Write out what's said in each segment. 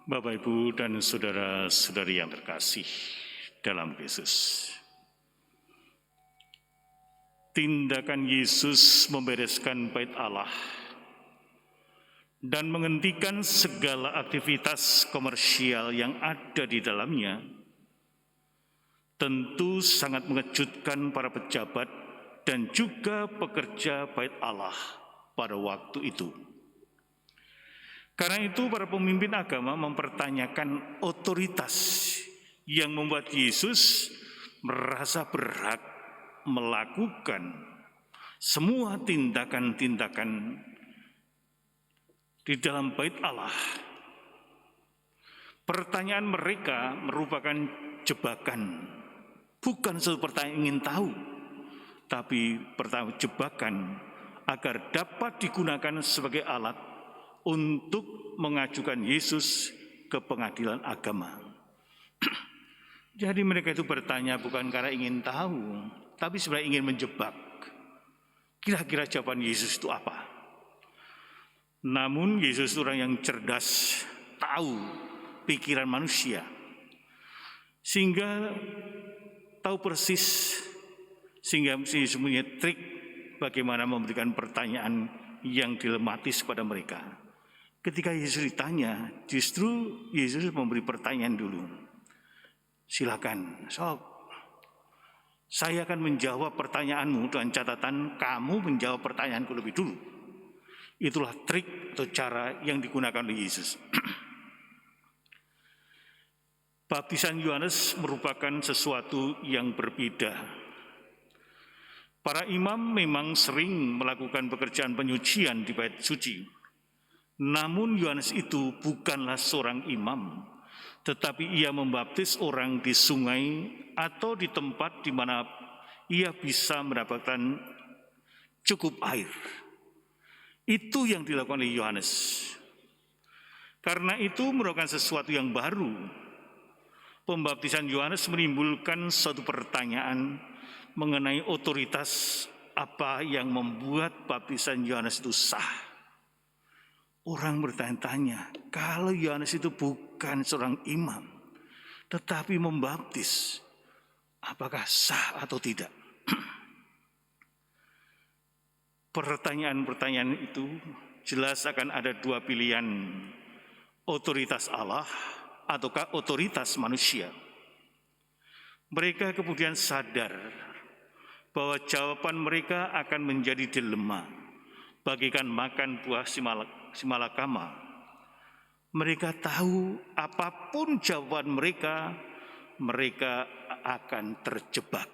Bapak, Ibu, dan saudara-saudari yang terkasih dalam Yesus. Tindakan Yesus membereskan bait Allah dan menghentikan segala aktivitas komersial yang ada di dalamnya tentu sangat mengejutkan para pejabat dan juga pekerja bait Allah pada waktu itu. Karena itu para pemimpin agama mempertanyakan otoritas yang membuat Yesus merasa berhak melakukan semua tindakan-tindakan di dalam bait Allah. Pertanyaan mereka merupakan jebakan, bukan suatu pertanyaan ingin tahu, tapi pertanyaan jebakan agar dapat digunakan sebagai alat untuk mengajukan Yesus ke pengadilan agama. Jadi mereka itu bertanya bukan karena ingin tahu, tapi sebenarnya ingin menjebak. Kira-kira jawaban Yesus itu apa? Namun Yesus itu orang yang cerdas, tahu pikiran manusia, sehingga tahu persis, sehingga Yesus punya trik bagaimana memberikan pertanyaan yang dilematis kepada mereka. Ketika Yesus ditanya, justru Yesus memberi pertanyaan dulu. Silakan, saya akan menjawab pertanyaanmu dengan catatan kamu menjawab pertanyaanku lebih dulu. Itulah trik atau cara yang digunakan oleh Yesus. Baptisan Yohanes merupakan sesuatu yang berbeda. Para imam memang sering melakukan pekerjaan penyucian di bait suci. Namun Yohanes itu bukanlah seorang imam, tetapi ia membaptis orang di sungai atau di tempat di mana ia bisa mendapatkan cukup air. Itu yang dilakukan oleh Yohanes. Karena itu merupakan sesuatu yang baru. Pembaptisan Yohanes menimbulkan suatu pertanyaan mengenai otoritas apa yang membuat baptisan Yohanes itu sah. Orang bertanya-tanya, kalau Yohanes itu bukan seorang imam, tetapi membaptis, apakah sah atau tidak? Pertanyaan-pertanyaan itu jelas akan ada dua pilihan, otoritas Allah ataukah otoritas manusia. Mereka kemudian sadar bahwa jawaban mereka akan menjadi dilema, bagikan makan buah simalakama. Mereka tahu apapun jawaban mereka, mereka akan terjebak.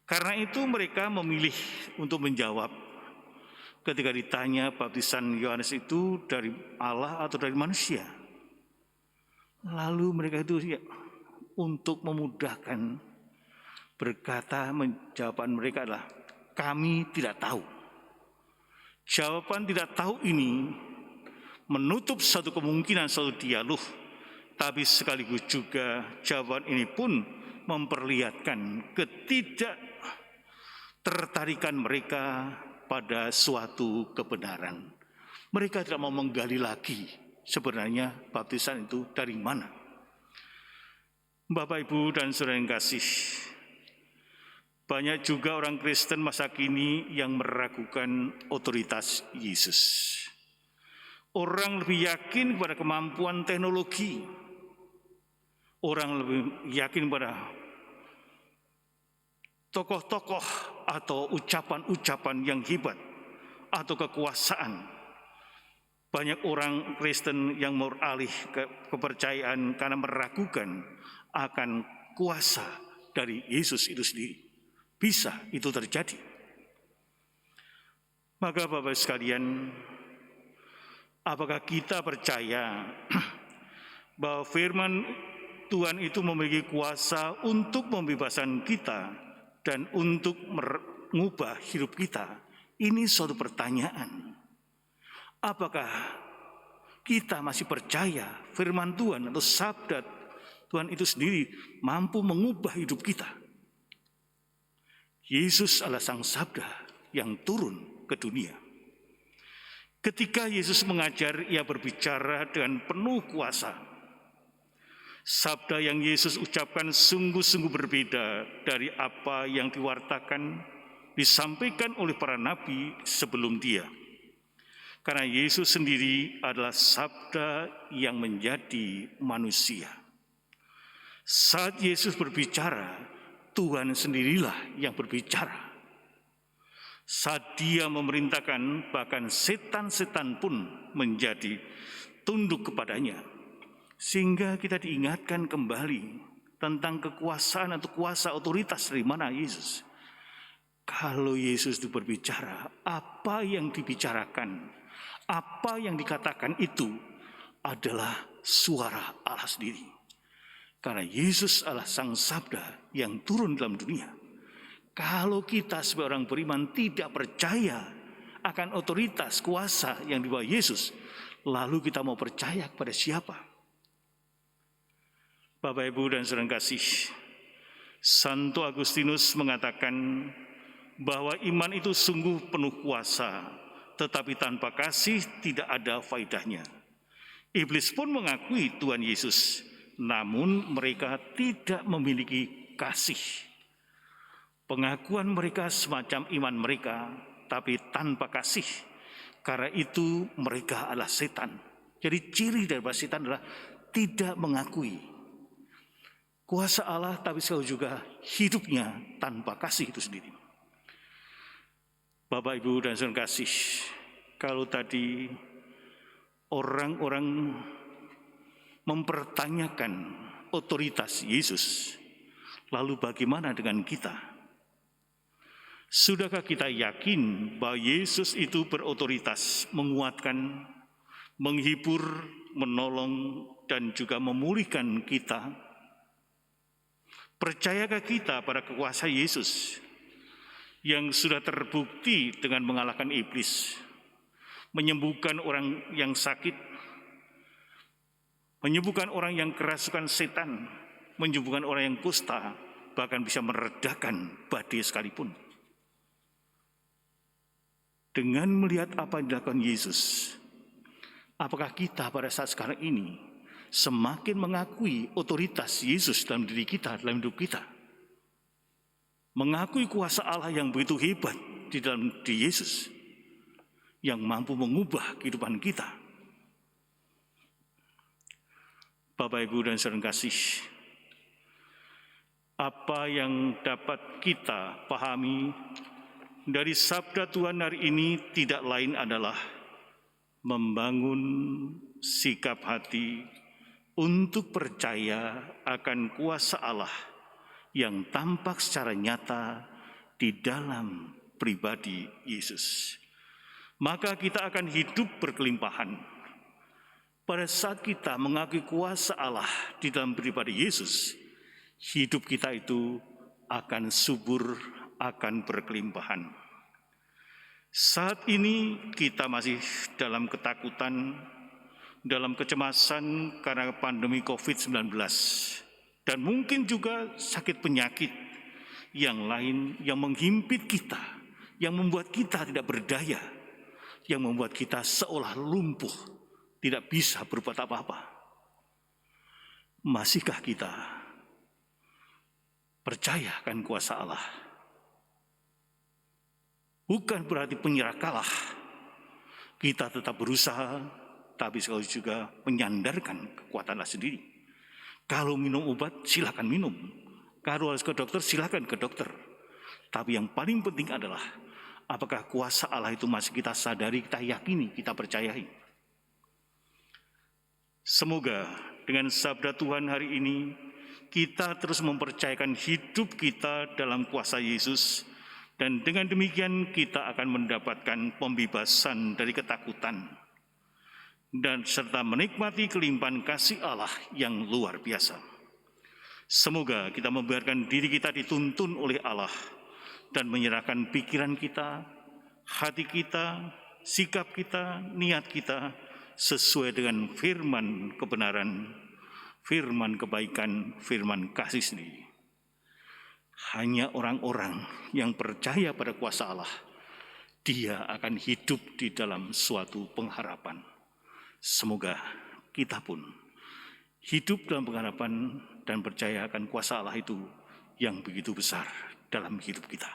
Karena itu mereka memilih untuk menjawab ketika ditanya baptisan Yohanes itu dari Allah atau dari manusia. Lalu mereka itu untuk memudahkan berkata, jawaban mereka adalah kami tidak tahu. Jawaban tidak tahu ini menutup satu kemungkinan satu dialog, tapi sekaligus juga jawaban ini pun memperlihatkan ketidaktertarikan mereka pada suatu kebenaran. Mereka tidak mau menggali lagi sebenarnya baptisan itu dari mana. Bapak, Ibu, dan saudara yang kasih, banyak juga orang Kristen masa kini yang meragukan otoritas Yesus. Orang lebih yakin pada kemampuan teknologi. Orang lebih yakin pada tokoh-tokoh atau ucapan-ucapan yang hebat atau kekuasaan. Banyak orang Kristen yang beralih ke kepercayaan karena meragukan akan kuasa dari Yesus itu sendiri. Bisa itu terjadi. Maka Bapak sekalian, apakah kita percaya bahwa firman Tuhan itu memiliki kuasa untuk membebaskan kita dan untuk mengubah hidup kita? Ini suatu pertanyaan. Apakah kita masih percaya firman Tuhan atau sabda Tuhan itu sendiri mampu mengubah hidup kita? Yesus adalah sang sabda yang turun ke dunia. Ketika Yesus mengajar, ia berbicara dengan penuh kuasa. Sabda yang Yesus ucapkan sungguh-sungguh berbeda dari apa yang disampaikan oleh para nabi sebelum dia. Karena Yesus sendiri adalah sabda yang menjadi manusia. Saat Yesus berbicara, Tuhan sendirilah yang berbicara. Saat dia memerintahkan, bahkan setan-setan pun menjadi tunduk kepadanya. Sehingga kita diingatkan kembali tentang kekuasaan atau kuasa otoritas dari mana Yesus. Kalau Yesus itu berbicara, apa yang dibicarakan, apa yang dikatakan itu adalah suara Allah sendiri. Karena Yesus adalah Sang Sabda yang turun dalam dunia. Kalau kita sebagai orang beriman tidak percaya akan otoritas kuasa yang dibawa Yesus, lalu kita mau percaya kepada siapa? Bapak, Ibu, dan saudara kasih, Santo Agustinus mengatakan bahwa iman itu sungguh penuh kuasa, tetapi tanpa kasih tidak ada faedahnya. Iblis pun mengakui Tuhan Yesus, namun mereka tidak memiliki kasih. Pengakuan mereka semacam iman mereka, tapi tanpa kasih. Karena itu mereka adalah setan. Jadi ciri dari setan adalah tidak mengakui kuasa Allah, tapi sekali juga hidupnya tanpa kasih itu sendiri. Bapak, Ibu, dan saudara kasih, kalau tadi orang-orang mempertanyakan otoritas Yesus, lalu bagaimana dengan kita? Sudahkah kita yakin bahwa Yesus itu berotoritas menguatkan, menghibur, menolong, dan juga memulihkan kita? Percayakah kita pada kuasa Yesus yang sudah terbukti dengan mengalahkan iblis, menyembuhkan orang yang sakit, menyembuhkan orang yang kerasukan setan, menyembuhkan orang yang kusta, bahkan bisa meredakan badai sekalipun? Dengan melihat apa yang dilakukan Yesus, apakah kita pada saat sekarang ini semakin mengakui otoritas Yesus dalam diri kita, dalam hidup kita? Mengakui kuasa Allah yang begitu hebat di dalam diri Yesus, yang mampu mengubah kehidupan kita. Bapak, Ibu, dan saudara kasih, apa yang dapat kita pahami dari sabda Tuhan hari ini tidak lain adalah membangun sikap hati untuk percaya akan kuasa Allah yang tampak secara nyata di dalam pribadi Yesus. Maka kita akan hidup berkelimpahan. Pada saat kita mengakui kuasa Allah di dalam pribadi Yesus, hidup kita itu akan subur, akan berkelimpahan. Saat ini kita masih dalam ketakutan, dalam kecemasan karena pandemi COVID-19, dan mungkin juga sakit penyakit yang lain yang menghimpit kita, yang membuat kita tidak berdaya, yang membuat kita seolah lumpuh, tidak bisa berbuat apa-apa. Masihkah kita percaya akan kuasa Allah? Bukan berarti penyerah kalah. Kita tetap berusaha, tapi sekali juga menyandarkan kekuatan Allah sendiri. Kalau minum obat, silakan minum. Kalau harus ke dokter, silakan ke dokter. Tapi yang paling penting adalah, apakah kuasa Allah itu masih kita sadari, kita yakini, kita percayai. Semoga dengan sabda Tuhan hari ini, kita terus mempercayakan hidup kita dalam kuasa Yesus, dan dengan demikian kita akan mendapatkan pembebasan dari ketakutan dan serta menikmati kelimpahan kasih Allah yang luar biasa. Semoga kita membiarkan diri kita dituntun oleh Allah dan menyerahkan pikiran kita, hati kita, sikap kita, niat kita sesuai dengan firman kebenaran, firman kebaikan, firman kasih sendiri. Hanya orang-orang yang percaya pada kuasa Allah dia akan hidup di dalam suatu pengharapan. Semoga kita pun hidup dalam pengharapan dan percaya akan kuasa Allah itu yang begitu besar dalam hidup kita.